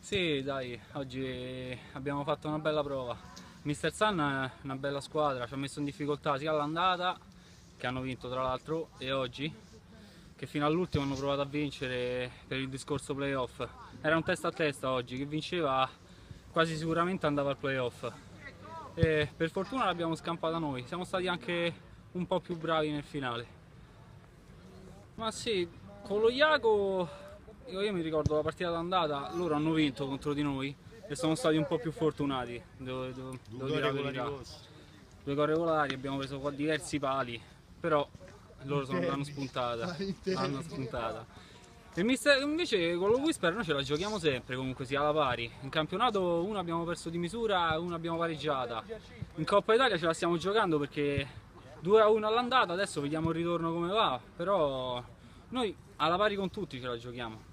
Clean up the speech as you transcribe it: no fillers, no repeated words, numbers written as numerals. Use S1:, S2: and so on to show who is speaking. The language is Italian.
S1: Sì, dai, oggi abbiamo fatto una bella prova. Mister Sun è una bella squadra, ci ha messo in difficoltà sia all'andata, che hanno vinto tra l'altro, e oggi, che fino all'ultimo hanno provato a vincere per il discorso playoff. Era un testa a testa oggi, chi vinceva quasi sicuramente andava al playoff. E per fortuna l'abbiamo scampata noi, siamo stati anche un po' più bravi nel finale. Ma sì, con lo Iago io mi ricordo la partita d'andata, loro hanno vinto contro di noi e sono stati un po' più fortunati, devo dire la verità. Due gol regolari, abbiamo preso qua diversi pali, però loro l'hanno spuntata. L'hanno spuntata. E invece con lo Whisper noi ce la giochiamo sempre, comunque sia alla pari. In campionato uno abbiamo perso di misura e uno abbiamo pareggiata. In Coppa Italia ce la stiamo giocando perché 2-1 all'andata, adesso vediamo il ritorno come va, però noi alla pari con tutti ce la giochiamo.